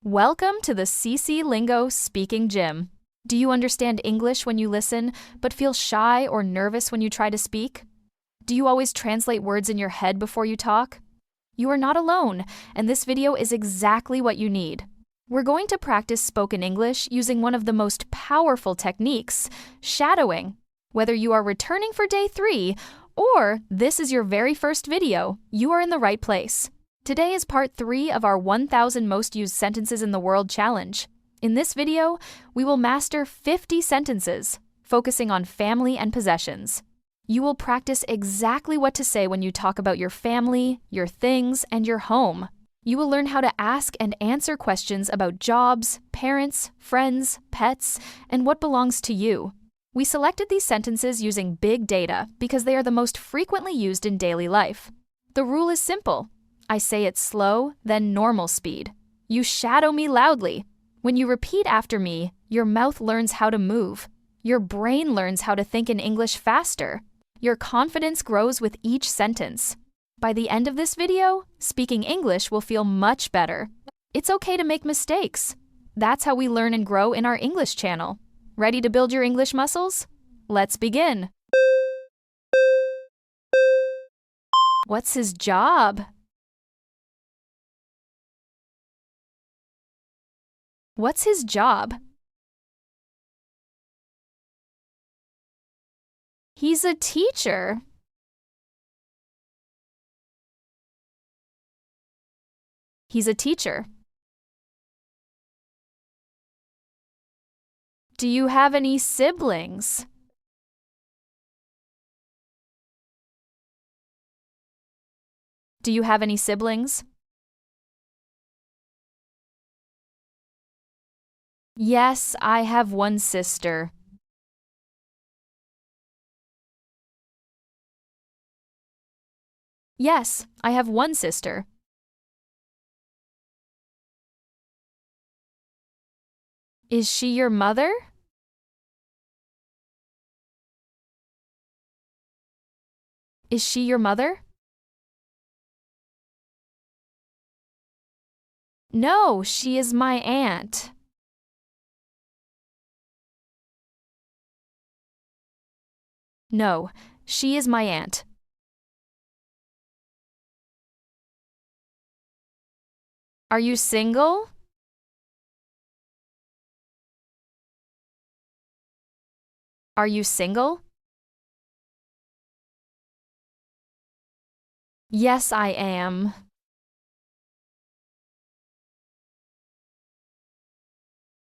Welcome to the CCLingo Speaking Gym. Do you understand English when you listen, but feel shy or nervous when you try to speak? Do you always translate words in your head before you talk? You are not alone, and this video is exactly what you need. We're going to practice spoken English using one of the most powerful techniques, shadowing. Whether you are returning for day 3 or this is your very first video, you are in the right place. Today is part 3 of our 1,000 most used sentences in the world challenge. In this video, we will master 50 sentences, focusing on family and possessions. You will practice exactly what to say when you talk about your family, your things, and your home. You will learn how to ask and answer questions about jobs, parents, friends, pets, and what belongs to you. We selected these sentences using big data because they are the most frequently used in daily life. The rule is simple. I say it slow, then normal speed. You shadow me loudly. When you repeat after me, your mouth learns how to move. Your brain learns how to think in English faster. Your confidence grows with each sentence. By the end of this video, speaking English will feel much better. It's okay to make mistakes. That's how we learn and grow in our English channel. Ready to build your English muscles? Let's begin. What's his job? What's his job? He's a teacher. He's a teacher. Do you have any siblings? Do you have any siblings? Yes, I have one sister. Yes, I have one sister. Is she your mother? Is she your mother? No, she is my aunt. No, she is my aunt. Are you single? Are you single? Yes, I am.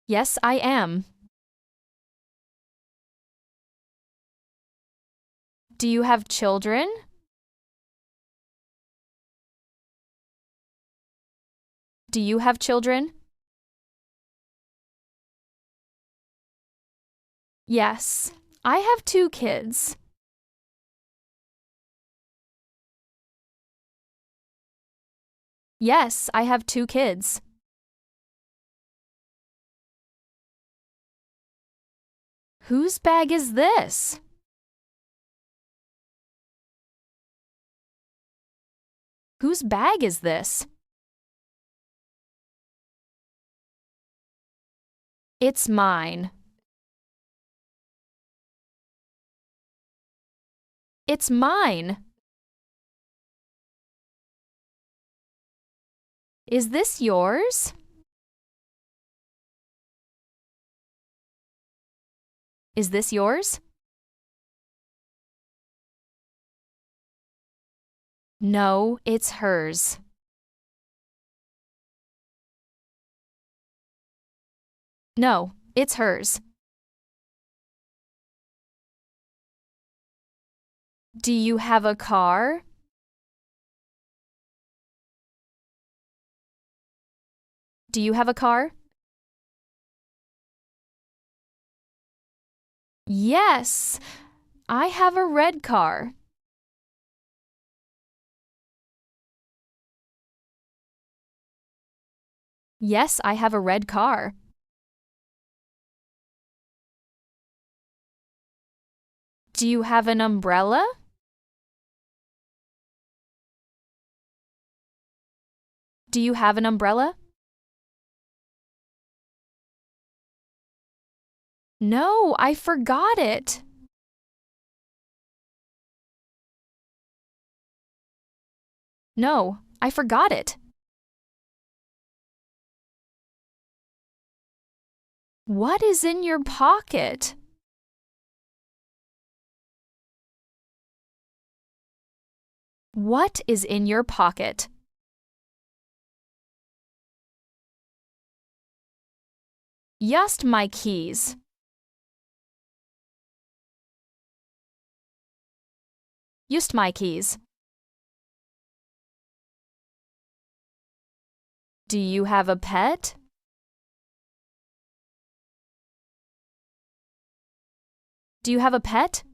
Yes, I am. Do you have children? Do you have children? Yes, I have 2 kids. Yes, I have 2 kids. Whose bag is this? Whose bag is this? It's mine. It's mine. Is this yours? Is this yours? No, it's hers. No, it's hers. Do you have a car? Do you have a car? Yes, I have a red car. Yes, I have a red car. Do you have an umbrella? Do you have an umbrella? No, I forgot it. No, I forgot it. What is in your pocket? What is in your pocket? Just my keys. Just my keys. Do you have a pet? Do you have a pet?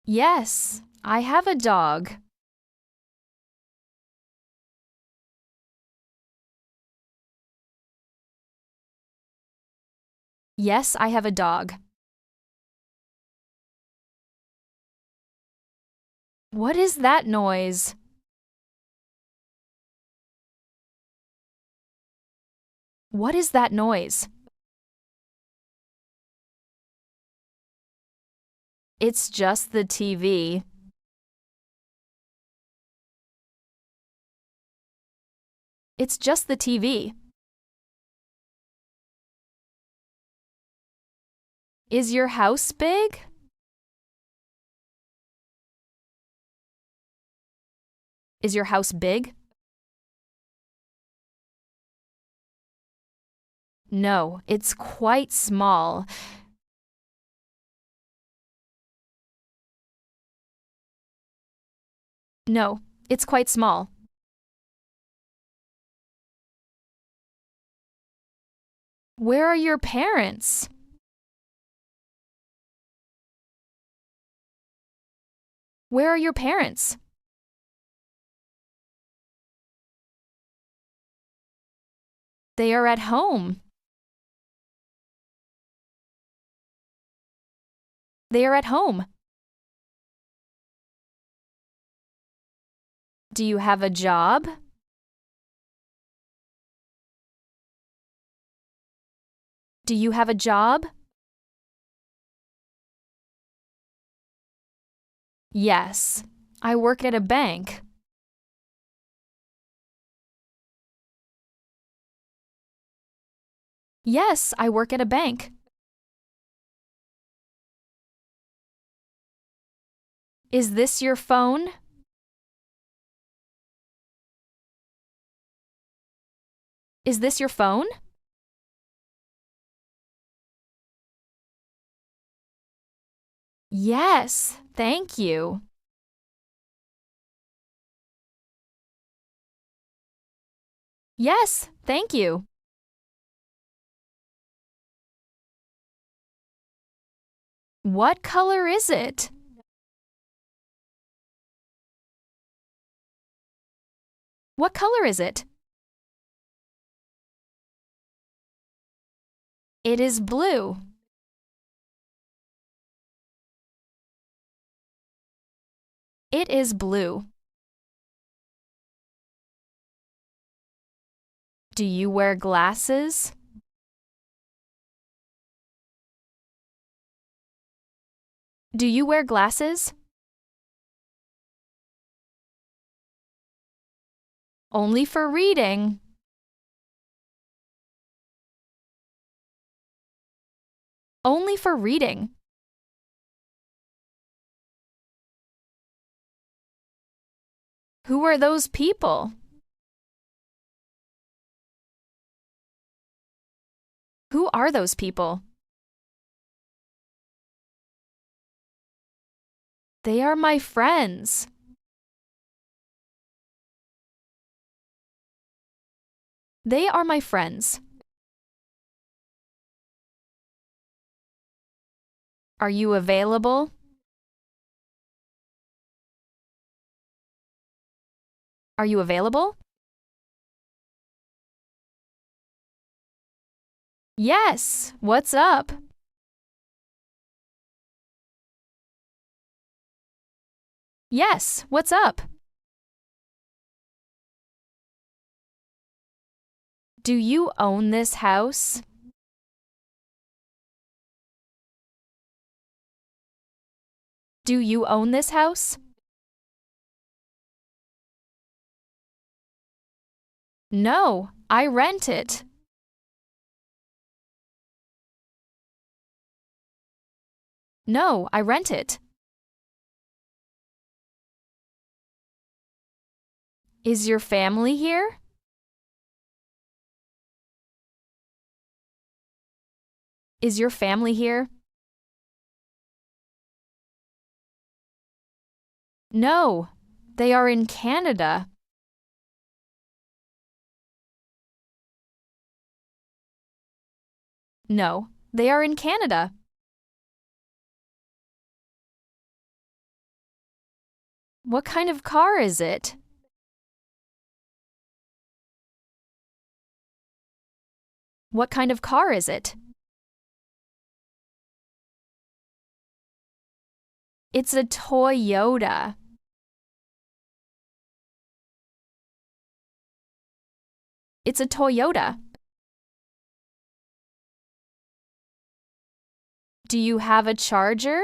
Yes, I have a dog. Yes, I have a dog. What is that noise? What is that noise? It's just the TV. It's just the TV. Is your house big? Is your house big? No, it's quite small. No, it's quite small. Where are your parents? Where are your parents? They are at home. They are at home. Do you have a job? Do you have a job? Yes, I work at a bank. Yes, I work at a bank. Is this your phone? Is this your phone? Yes, thank you. Yes, thank you. What color is it? What color is it? It is blue. It is blue. Do you wear glasses? Do you wear glasses? Only for reading. Only for reading. Who are those people? Who are those people? They are my friends. They are my friends. Are you available? Are you available? Yes, what's up? Yes, what's up? Do you own this house? Do you own this house? No, I rent it. No, I rent it. Is your family here? Is your family here? No, they are in Canada. No, they are in Canada. What kind of car is it? What kind of car is it? It's a Toyota. It's a Toyota. Do you have a charger?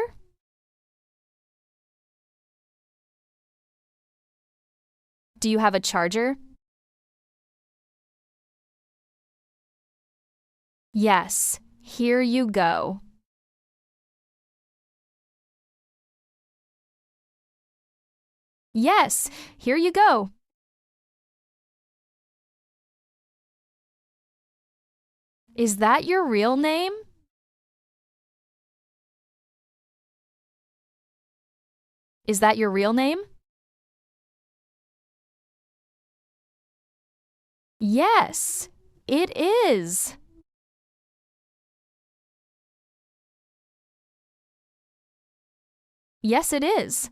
Do you have a charger? Yes, here you go. Yes, here you go. Is that your real name? Is that your real name? Yes, it is. Yes, it is.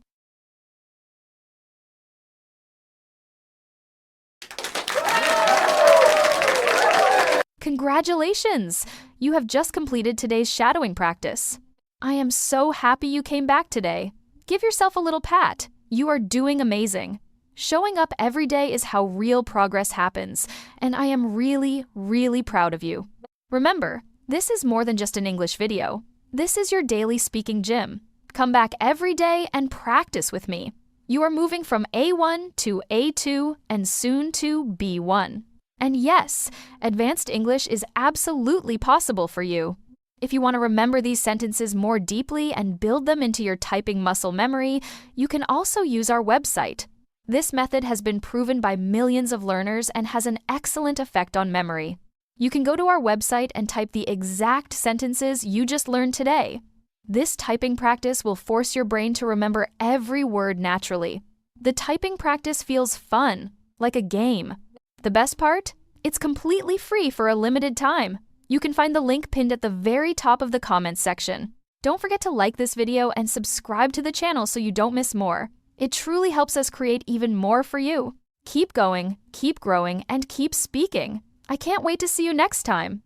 Congratulations! You have just completed today's shadowing practice. I am so happy you came back today. Give yourself a little pat. You are doing amazing. Showing up every day is how real progress happens, and I am really, really proud of you. Remember, this is more than just an English video. This is your daily speaking gym. Come back every day and practice with me. You are moving from A1 to A2 and soon to B1. And yes, advanced English is absolutely possible for you. If you want to remember these sentences more deeply and build them into your typing muscle memory, you can also use our website. This method has been proven by millions of learners and has an excellent effect on memory. You can go to our website and type the exact sentences you just learned today. This typing practice will force your brain to remember every word naturally. The typing practice feels fun, like a game. The best part? It's completely free for a limited time. You can find the link pinned at the very top of the comments section. Don't forget to like this video and subscribe to the channel so you don't miss more. It truly helps us create even more for you. Keep going, keep growing, and keep speaking. I can't wait to see you next time.